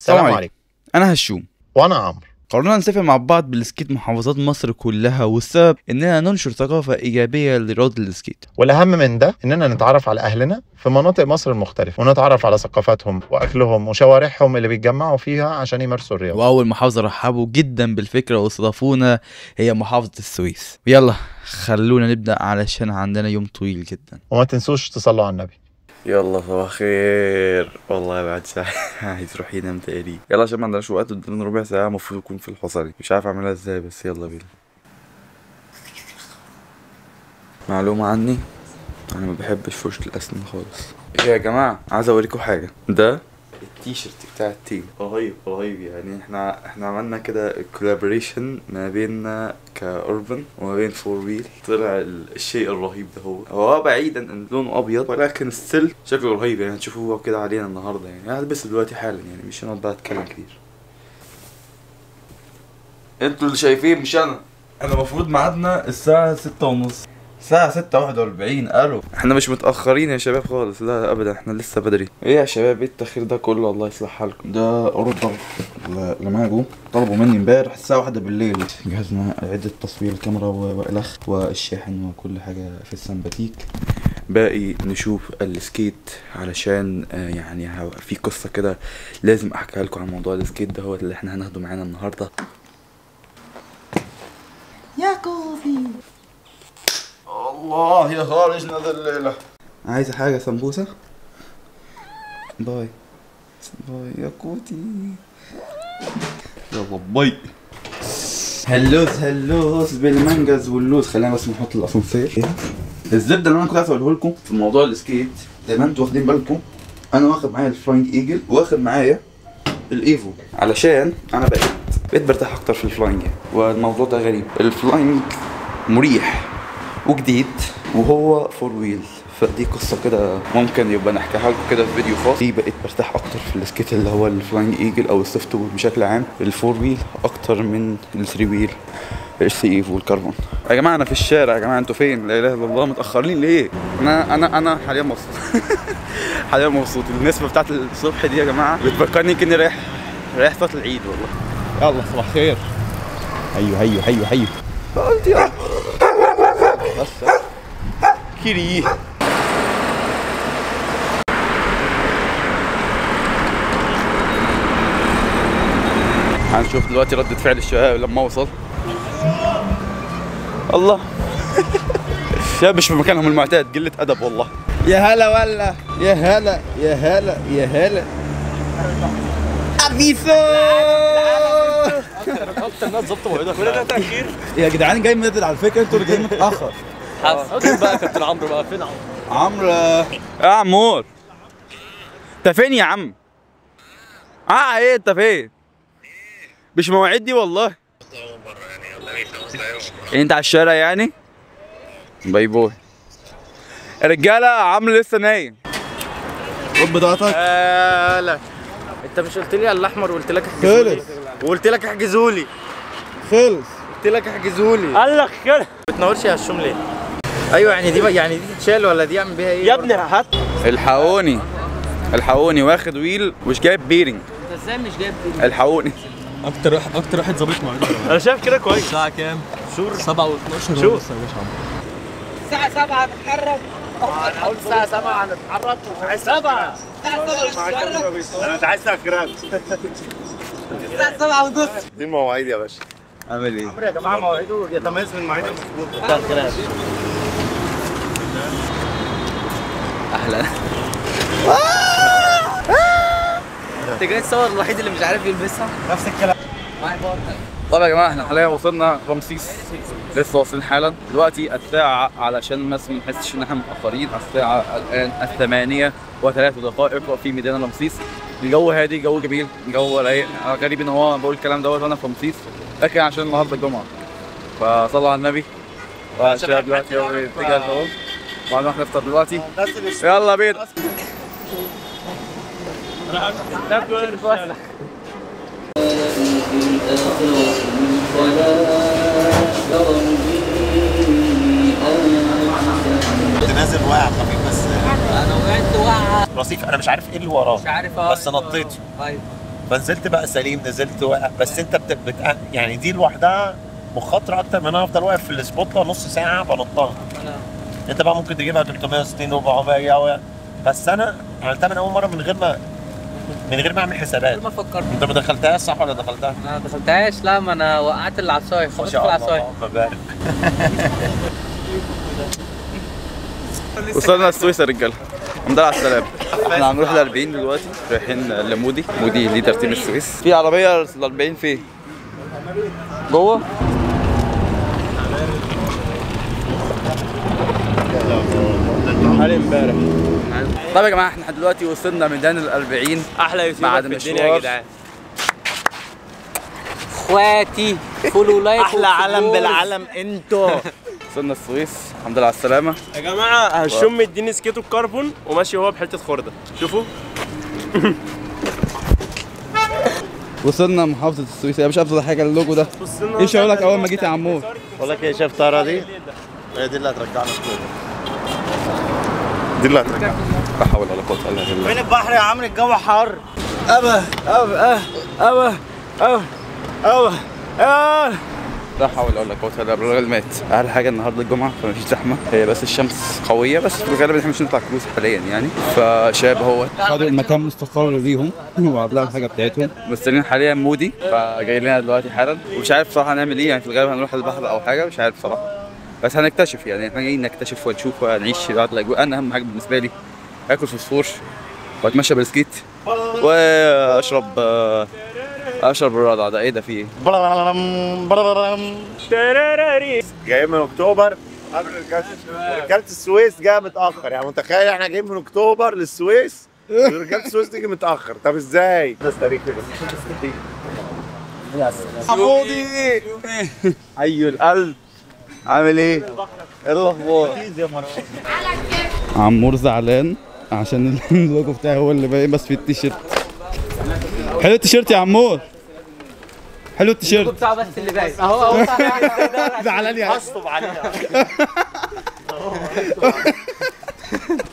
السلام عليكم. انا هشوم وانا عمرو. قررنا نسافر مع بعض بالسكيت محافظات مصر كلها، والسبب اننا ننشر ثقافة ايجابية لرياضة السكيت. والاهم من ده اننا نتعرف على اهلنا في مناطق مصر المختلفة، ونتعرف على ثقافاتهم واكلهم وشوارعهم اللي بيتجمعوا فيها عشان يمارسوا الرياضة. واول محافظة رحبوا جدا بالفكرة واستضافونا هي محافظة السويس. يلا خلونا نبدأ علشان عندنا يوم طويل جدا. وما تنسوش تصلوا على النبي. يلا صباح خير. والله بعد ساعة عايز اروح ينام تقريبا. يلا عشان ما عندناش وقت، قدامنا ربع ساعة المفروض يكون في الحصري. مش عارف اعملها ازاي بس يلا بينا. معلومة عني، انا ما بحبش فرشة الاسنان خالص. يا جماعة عايز اوريكم حاجة. ده التيشيرت بتاع التيم، رهيب يعني. احنا عملنا كده كولابوريشن ما بيننا كاوربن وما بين فور ويل. طلع الشيء الرهيب ده. هو بعيدا ان لونه ابيض ولكن ستيل شكله رهيب يعني. هتشوفوه كده علينا النهارده يعني. هلبس دلوقتي حالا يعني، مش هنقعد بقى اتكلم كتير. انتوا اللي شايفين مش انا. احنا المفروض ميعادنا الساعة 6:30، الساعة 6:41. الو، احنا مش متأخرين يا شباب خالص، لا ابدا، احنا لسه بدري. ايه يا شباب، ايه التأخير ده كله؟ الله يصلح حالكم. ده اوروبا اللي معايا جم طلبوا مني امبارح الساعة 1 بالليل. جهزنا عدة تصوير الكاميرا والخ والشاحن وكل حاجة في السمباتيك. باقي نشوف السكيت علشان يعني في قصة كده لازم احكيها لكم عن موضوع السكيت ده، هو اللي احنا هناخده معانا النهارده. يا كوفي الله يا خارجنا ذا الليلة. عايزة حاجة سمبوسة؟ باي يا كوتي. يلا باي. هلوز بالمانجز واللوز. خلينا بس نحط الاسانسير. الزبدة اللي انا كنت عايز اقوله لكم في موضوع السكيت، زي ما انتوا واخدين بالكم انا واخد معايا الفلاينج ايجل واخد معايا الايفو، علشان انا بقيت برتاح اكتر في الفلاينج. والموضوع ده غريب، الفلاينج مريح وجديد وهو فور ويل، فدي قصه كده ممكن يبقى نحكيها لكم كده في فيديو خاص. دي بقيت برتاح اكتر في السكيت اللي هو الفلاينج ايجل او السوفت ويل بشكل عام، الفور ويل اكتر من الثري ويل السي ايف والكربون. يا جماعه انا في الشارع، يا جماعه انتوا فين؟ لا اله الا الله، متاخرين ليه؟ انا حاليا مبسوط. حاليا مبسوط. النسبه بتاعت الصبح دي يا جماعه بتفكرني كاني رايح صلاه العيد والله. يلا صباح خير. هيو قلت يا بس كيري. هنشوف دلوقتي ردة فعل الشباب لما اوصل. الله. الشباب مش في مكانهم المعتاد، قلة ادب والله. يا هلا ولا يا هلا ابيسو. اكتر ناس ظبطوا موعدها كل ده تاخير يا جدعان جاي مدد على فكره، انتوا اللي جايين متاخر. حاسس بقى كابتن عمرو بقى فين عمرو يا عمور، انت فين يا عم؟ ايه انت فين؟ مش مواعيد دي والله. انت على الشارع يعني؟ باي باي رجاله. عمرو لسه نايم. خد بضاعتك. لا انت مش قلت لي على الاحمر وقلت لك احجزولي؟ وقلت لك احجزولي. خلص. قلت لك احجزولي. قال لك كده. ما بتنورش يا هشوم ليه؟ ايوه يعني دي تتشال ولا دي اعمل بيها ايه يا ابني؟ هات. الحقوني واخد ويل مش جايب بيرنج. انت ازاي مش جايب بيرنج؟ الحقوني. اكتر واحد ظابط موعده. انا شايف كده كويس. الساعه كام؟ شور 7:12. شوف الساعة 7 هنتحرك. الساعه 7 هنتحرك. عايز 7 الساعة انا مش عايز سكران. 7 ونص. دي المواعيد يا باشا. عامل ايه؟ يا جماعه مواعيده يتميز من مواعيد المظبوطه. اهلا. انت جاي تصور الوحيد اللي مش عارف يلبسها؟ نفس الكلام. طب يا جماعه احنا حاليا وصلنا رمسيس، لسه واصلين حالا دلوقتي. الساعه علشان بس ما نحسش ان احنا متاخرين، الساعه الان 8:03 في ميدان رمسيس. الجو هادي، جو جميل، جو رايق. غريب ان هو بقول الكلام دوت وانا في رمسيس، لكن عشان النهارده الجمعه فصلوا على النبي. والشباب دلوقتي اتجاه اهو، وهنروح نفطر دلوقتي. يلا بينا. كنت نازل واقع خفيف بس انا وقعت وقعه رصيف، انا مش عارف ايه اللي وراه مش عارف بس نطيت. طيب فنزلت بقى سليم، نزلت واقع. بس انت يعني دي لوحدها مخاطره اكتر من انا افضل واقف في السبوت نص ساعه بنطها. انت بقى ممكن تجيبها 360 400. بس انا عملتها من اول مره من غير ما اعمل حسابات. ما فكرت. انت ما دخلتهاش صح ولا دخلتها؟ انا ما دخلتهاش، لا ما انا وقعت العصايه، خبطت في العصايه. اللهم بارك. وصلنا السويس يا رجاله، الحمد لله على السلامه. احنا هنروح ل 40 دلوقتي، رايحين لمودي ليدر تيم السويس. في عربيه ال 40 فين؟ جوه؟ حالي امبارح. طيب يا جماعه احنا دلوقتي وصلنا ميدان ال 40. احلى يوتيوبر في الدنيا يا جدعان. اخواتي فولو لايك احلى علم بالعالم انتوا. وصلنا السويس، الحمد لله على السلامه. يا جماعه هشام مديني سكيته الكربون وماشي هو بحته خرده، شوفوا. وصلنا محافظه السويس. يا مش افضل حاجه اللوجو ده. ايه شغلك اول ما جيت يا عمور؟ بقول لك ايه، شايف الطياره دي؟ هي دي اللي هترجعنا السويس. دي اللي هترجعنا. لا حول ولا قوه الا بالله. فين البحر يا عمرو؟ الجو حر. لا حول ولا قوه الا بالله. الراجل مات. احلى حاجه النهارده الجمعه فمفيش زحمه، هي بس الشمس قويه، بس في الغالب احنا مش هنطلع كروز حاليا يعني. فشاب هو خدوا المكان مستقر ليهم وعملوا الحاجه بتاعتهم. مستنيين حاليا مودي فجاي لنا دلوقتي حالا، ومش عارف بصراحه هنعمل ايه يعني. في الغالب هنروح البحر او حاجه، مش عارف بصراحه، بس هنكتشف يعني. احنا جايين نكتشف ونشوف ونعيش بعض الاجواء. انا اهم حاجه بالنسبه لي اكل فوسفور واتمشى بالسكيت واشرب الرضع. ده ايه ده؟ فيه ايه؟ جاي من اكتوبر قبل رجاله السويس جايه متاخر. يعني متخيل احنا جايين من اكتوبر للسويس ورجاله السويس تيجي متاخر؟ طب ازاي؟ ده تاريخ حمودي حي القلب، عامل ايه؟ ايه الاخبار؟ عمور زعلان عشان اللوجو بتاعي هو اللي باين بس في التيشيرت. حلو التيشيرت يا عمور، حلو التيشيرت بتاعه بس اللي باين اهو. زعلان يا هشطب عليها.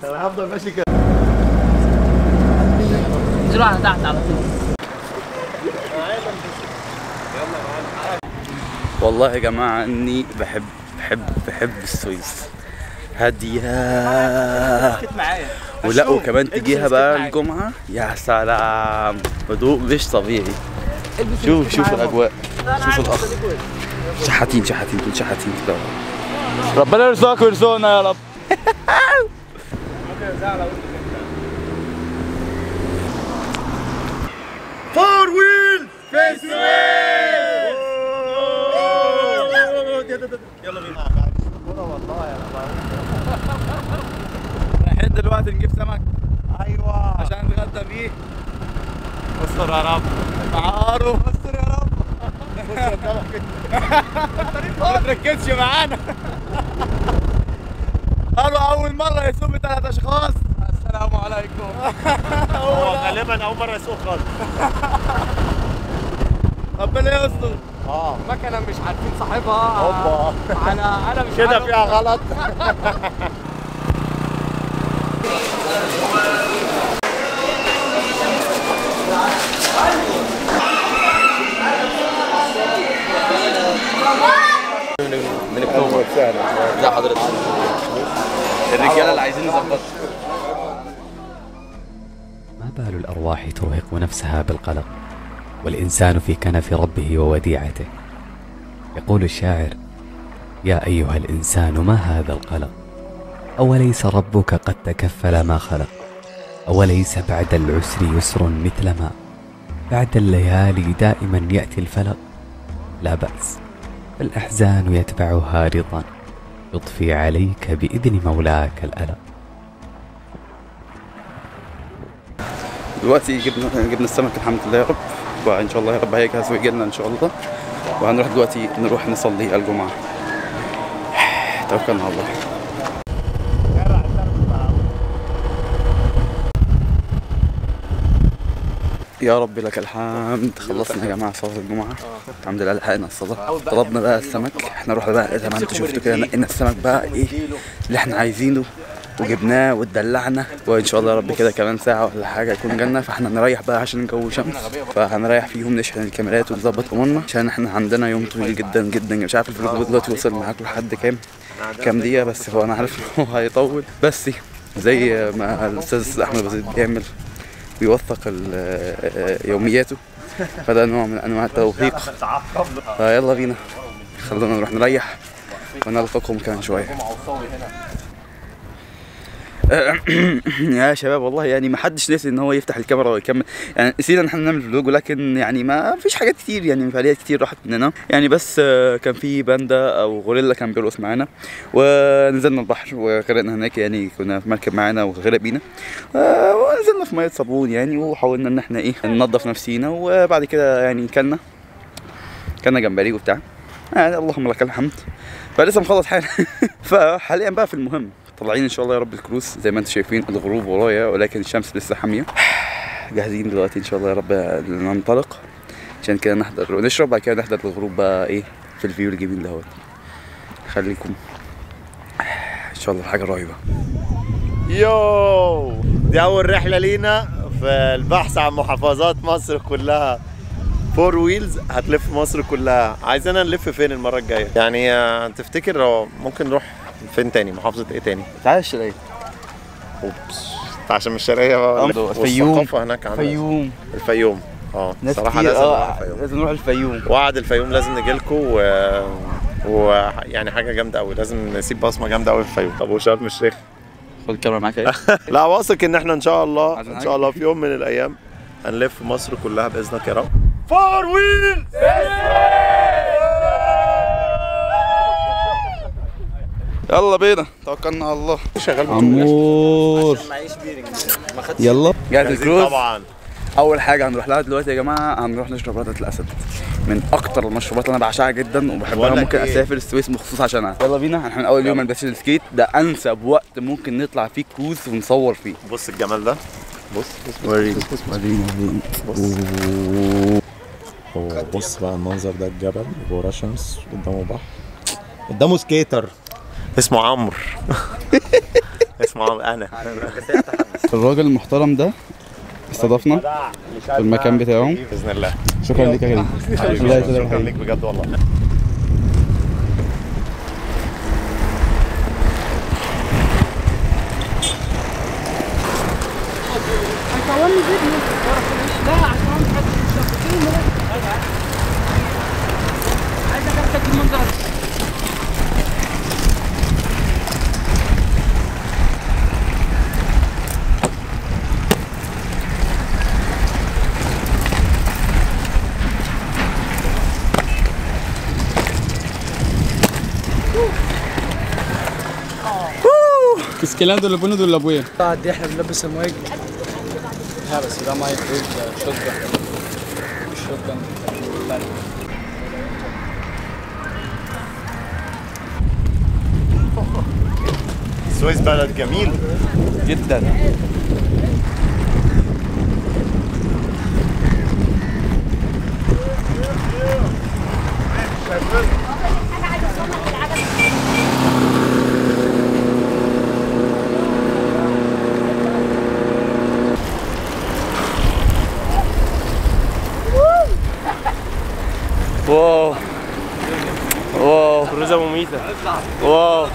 انا هفضل ماشي كده. انزلوا على تحت على طول. والله يا جماعه اني بحب السويس، هاديه. ولا وكمان تجيها بقى الجمعه يا سلام، هدوء مش طبيعي. شوف الاجواء، شوف الاخ. شحاتين دول شحاتين كده. ربنا يرزقك ويرزقنا يا رب. فور ويل في السويس. يلا بينا. رايحين دلوقتي نجيب سمك. ايوه عشان نتغدى بيه. استر يا رب. معارو استر يا رب. ما تركزش معانا. قالوا اول مره يسوق ب3 اشخاص. السلام عليكم. هو غالبا اول مره يسوق خالص. ربنا يستر. مكنه مش عارفين صاحبها. هوبا. انا مش كده فيها غلط. من اكتوبر. لا حضرتك الرجاله اللي عايزين نظبطها. ما بال الأرواح ترهق نفسها بالقلق والإنسان في كنف ربه ووديعته. يقول الشاعر: يا أيها الإنسان ما هذا القلق، أوليس ربك قد تكفل ما خلق، أوليس بعد العسر يسر مثل ما بعد الليالي دائما يأتي الفلق. لا بأس، فالأحزان يتبعها رضا يضفي عليك بإذن مولاك الألم. دلوقتي جبنا السمك الحمد لله يا رب، وان شاء الله يا رب هيجهز ويجي لنا ان شاء الله. وهنروح دلوقتي نروح نصلي الجمعه. توكلنا على الله. يا رب لك الحمد. خلصنا يا جماعه صلاه الجمعه الحمد لله، لحقنا الصلاه. طلبنا بقى السمك، احنا رحنا بقى زي ما انتم شفتوا كده، نقينا السمك بقى ايه اللي احنا عايزينه. وجبناه واتدلعنا، وان شاء الله يا رب كده كمان ساعه ولا حاجه يكون جالنا، فاحنا نريح بقى عشان الجو شمس، فهنريح فيهم نشحن الكاميرات ونظبط امورنا عشان احنا عندنا يوم طويل جدا جدا. مش عارف الفلوج دلوقتي وصل معاكم لحد كام دقيقه، بس هو انا عارف ان هو هيطول، بس زي ما الاستاذ احمد بسيط بيعمل بيوثق يومياته، فده نوع من انواع التوثيق. فيلا بينا خلونا نروح نريح ونلقاكم كمان شويه. يا شباب والله يعني ما حدش نسي ان هو يفتح الكاميرا ويكمل، يعني نسينا ان احنا نعمل فلوج، ولكن يعني ما فيش حاجات كتير، يعني فعاليات كتير راحت مننا يعني، بس كان في باندا او غوريلا كان بيرقص معانا، ونزلنا البحر وغرقنا هناك، يعني كنا في مركب معانا وغرق بينا، ونزلنا في ميه صابون يعني، وحاولنا ان احنا ننظف نفسينا، وبعد كده يعني كلنا جمبري وبتاع، يعني اللهم لك الحمد، فلسه مخلص حالي. فحاليا بقى في المهم طالعين ان شاء الله يا رب الكروز، زي ما انتم شايفين الغروب ورايا، ولكن الشمس لسه حاميه. جاهزين دلوقتي ان شاء الله يا رب ننطلق، عشان كده نحضر ونشرب، بعد كده نحضر الغروب بقى في الفيو الجميل دهوت. خليكم ان شاء الله حاجه رهيبه. يو دي اول رحله لينا في البحث عن محافظات مصر كلها، 4 ويلز هتلف مصر كلها. عايزيننا نلف فين المره الجايه؟ يعني تفتكر ممكن نروح فين تاني؟ محافظه ايه تاني؟ تعال الشرقيه. اوبس عشان مش الشرقيه بقى، والثقافه هناك عامله الفيوم. صراحه لازم نروح الفيوم، وعد الفيوم لازم نجي لكم، يعني حاجه جامده قوي، لازم نسيب بصمه جامده قوي في الفيوم. طب وشرم الشيخ؟ خد الكاميرا معاك اهي. لا واثق ان احنا ان شاء الله في يوم من الايام هنلف مصر كلها باذنك يا رب. 4 ويلز. يلا بينا توكلنا على الله. شغال عمور يلا جاهز الكروز طبعا. اول حاجه هنروح لها دلوقتي يا جماعه، هنروح نشرب ردة الاسد، من اكتر المشروبات اللي انا بعشقها جدا وبحبها، ممكن اسافر السويس مخصوص عشانها. يلا بينا، احنا من اول يوم هنبتدي السكيت، ده انسب وقت ممكن نطلع فيه كروز ونصور فيه. بص الجمال ده، بص وريني. بص بقى المنظر ده، الجبل ورا شمس قدامه بحر، قدامه سكيتر اسمه عمرو. اسمه عمرو. انا الراجل المحترم ده استضافنا في المكان بتاعه باذن الله. شكرا ليك يا كريم. شكرا ليك بجد والله. Esquelando lo bueno de la buena. دي احنا بنلبس المايك. لا بس ده مايك شوت جان. السويس بلد جميل جدا. واو واو كروزة مميتة. واو.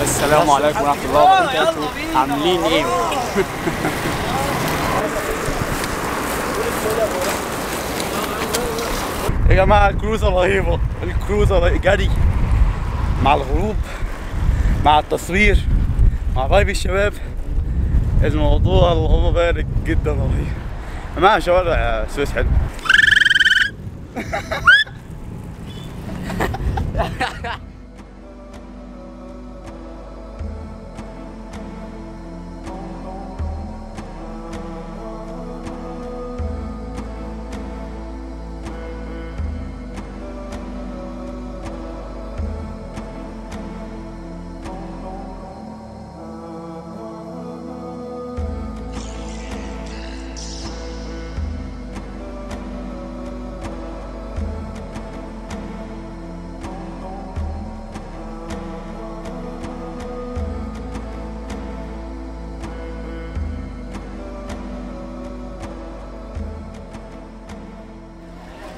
السلام عليكم ورحمة الله وبركاته. عاملين ايه؟ يا جماعة الكروزة رهيبة، الكروزة جري مع الغروب مع التصوير مع فايب الشباب، الموضوع اللهم بارك جدا رهيب. يا جماعة شوارع السويس حلو.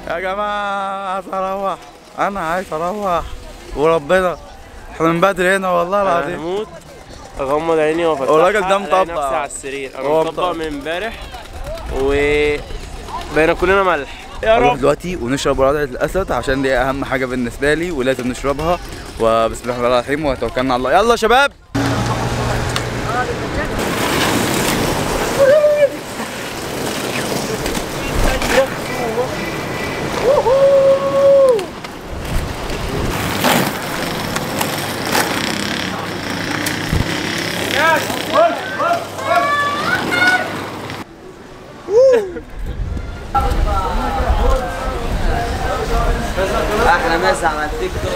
يا جماعة عايز اروح، انا عايز اروح وربنا احنا من بدري هنا والله العظيم. هموت اغمض عيني وافتحها والراجل ده مطبق نفسي على السرير. انا مطبق من امبارح وبقينا كلنا ملح. يا نروح رب دلوقتي ونشرب رضعة الاسد عشان دي اهم حاجة بالنسبة لي ولازم نشربها. وبسم الله الرحمن الرحيم وتوكلنا على الله. يلا يا شباب. احلى مسا على التيك توك.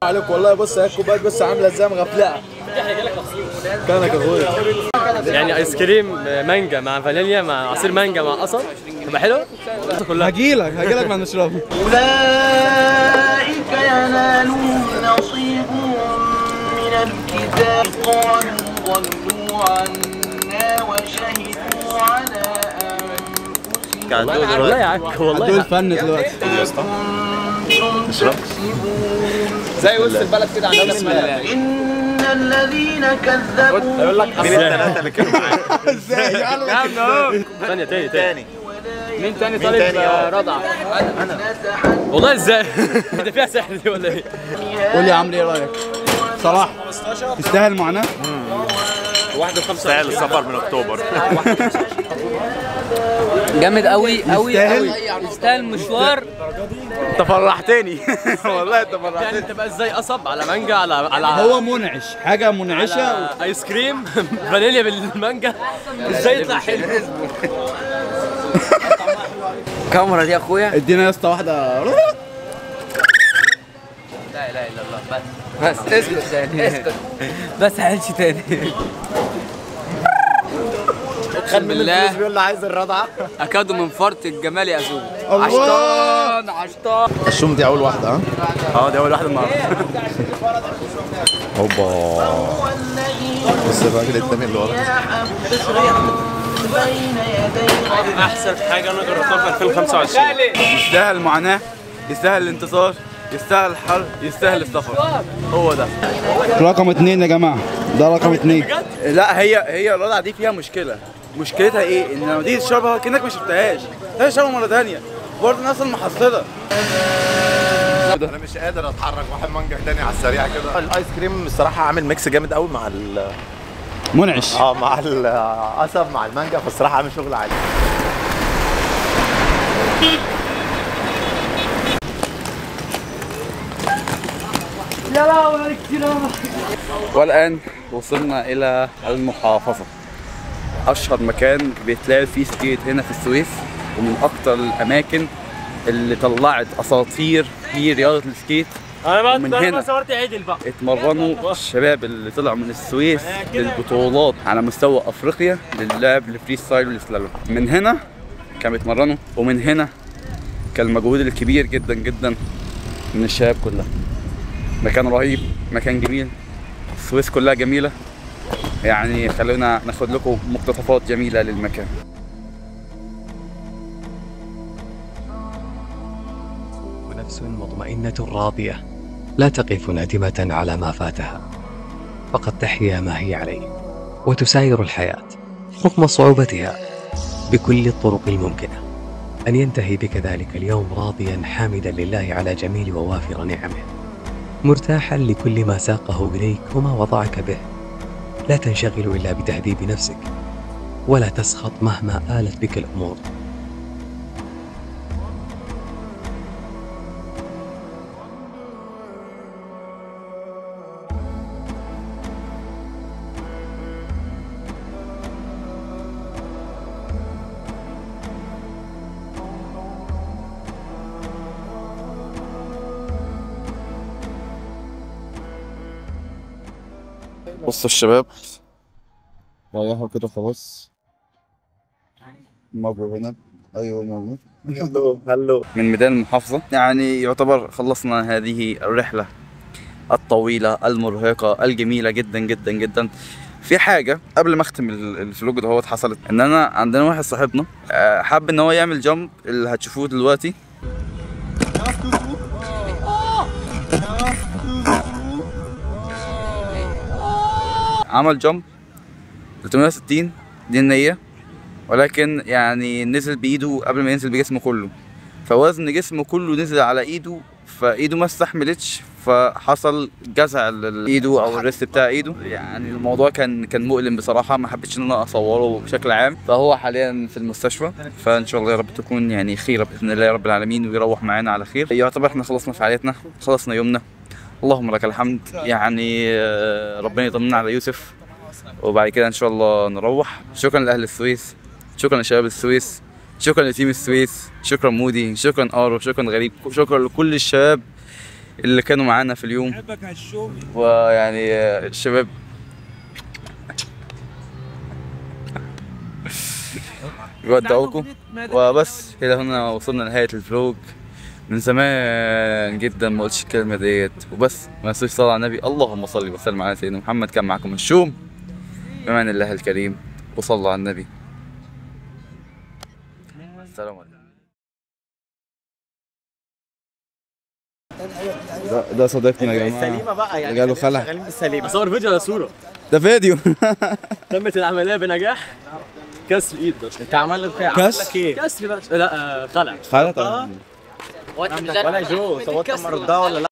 عليك والله. بص اهي الكوبايات بس عامله ازاي مغفلقه. كانك اخويا. يعني ايس كريم مانجا مع فانيليا مع عصير مانجا مع قصب تبقى حلو كلها. هجيلك ما نشربه. أولئك ينالهم نصيبهم من الكتاب قالوا ضلوا عنا وشهدوا على أنفسهم والله يا عك والله دول فن دلوقتي. اشرب زي وسط البلد كده عندنا بسم الله. إن الذين كذبوا يقول لك مين الثلاثه اللي كانوا معاك؟ ازاي؟ يا عم اهو ثانية تاني مين تاني طالب رضعة؟ أنا والله ازاي؟ ده فيها سحر دي ولا ايه؟ قول لي يا عمرو ايه رايك؟ صراحه تستاهل معاناه؟ 1.5 ساعة السفر من اكتوبر. جامد قوي قوي قوي. يستاهل مشوار. انت فرحتني والله انت فرحتني. يعني تبقى ازاي قصب على مانجا على هو منعش، حاجه منعشه على ايس كريم فانيليا بالمانجا ازاي يطلع حلو؟ الكاميرا دي يا اخويا. ادينا يا اسطى واحده. لا اله الا الله. بس اسكت اسكت بس عيلش تاني. خد من الله بيقول لي عايز الرضعة. اكادوا من فرط الجمال يأذون. الله. عشطان. الشوم دي اول واحده ها؟ دي اول واحده النهارده. هوبا. بص الراجل التاني اللي ورا. احسن حاجة انا جربتها في 2025. يستاهل المعاناه، يستاهل الانتصار، يستاهل الحر، يستاهل السفر. هو ده رقم 2 يا جماعه. ده رقم 2. لا هي الرضعه دي فيها مشكله. مشكلتها ايه؟ ان لما تيجي تشربها كانك ما شربتهاش، تشربها مره ثانيه برضه الناس المحصله. انا مش قادر اتحرك. واحد مانجا تاني على السريع كده. الايس كريم الصراحه عامل ميكس جامد قوي مع منعش. مع القصب مع المانجا، فالصراحه عامل شغل عالي. والآن وصلنا إلى المحافظة، أشهر مكان بيتلعب فيه سكيت هنا في السويس، ومن أكتر الأماكن اللي طلعت أساطير في رياضة السكيت. ومن هنا صورت عدل بقى اتمرنوا الشباب اللي طلعوا من السويس للبطولات على مستوى أفريقيا للعب الفري ستايل والسلالوم. من هنا كانوا بيتمرنوا، ومن هنا كان المجهود الكبير جدا جدا من الشباب كلها. مكان رهيب، مكان جميل، السويس كلها جميلة. يعني خلونا ناخد لكم مقتطفات جميلة للمكان. ونفس مطمئنة راضية لا تقف نادمة على ما فاتها، فقد تحيا ما هي عليه وتساير الحياة رغم صعوبتها بكل الطرق الممكنة، أن ينتهي بك ذلك اليوم راضيا حامدا لله على جميل ووافر نعمه، مرتاحا لكل ما ساقه إليك وما وضعك به، لا تنشغل إلا بتهذيب نفسك ولا تسخط مهما آلت بك الأمور. بصوا الشباب ريحوا كده خلاص. مبروك هنا. ايوه مبروك. هلو من ميدان المحافظة. يعني يعتبر خلصنا هذه الرحلة الطويلة المرهقة الجميلة جدا جدا جدا. في حاجه قبل ما اختم الفلوج ده حصلت، ان انا عندنا واحد صاحبنا حب ان هو يعمل جامب اللي هتشوفوه دلوقتي. عمل جامب 360 دي النية، ولكن يعني نزل بايده قبل ما ينزل بجسمه كله، فوزن جسمه كله نزل على ايده، فايده ما استحملتش، فحصل جزع ايده او الريست بتاع ايده. يعني الموضوع كان مؤلم بصراحه، ما حبيتش ان انا اصوره بشكل عام. فهو حاليا في المستشفى، فان شاء الله يا رب تكون يعني خيره باذن الله يا رب العالمين، ويروح معانا على خير. يعتبر احنا خلصنا فعالياتنا، خلصنا يومنا، اللهم لك الحمد. يعني ربنا يطمنا على يوسف، وبعد كده ان شاء الله نروح. شكرا لاهل السويس، شكرا لشباب السويس، شكرا لتيم السويس، شكرا مودي، شكرا ارو، شكرا غريب، شكرا لكل الشباب اللي كانوا معانا في اليوم. ويعني الشباب بيودعوكم. وبس الى هنا وصلنا لنهايه الفلوج. من زمان جدا ما قلتش الكلمه ديت، وبس ما تنسوش تصلوا على النبي. اللهم صل وسلم على سيدنا محمد. كان معكم الشوم، بأمان الله الكريم، وصلوا على النبي. السلام عليكم. ده صديقنا يا جماعه السليمه بقى، يعني جاله خلع. شغالين بالسليمه. اصور فيديو ولا صوره؟ ده فيديو. تمت العمليه بنجاح. كسر ايد بس. انت عمل لك ايه؟ كسر بس. لا خلع. خلع طبعا. ولا جو صوت مرضى ولا لا؟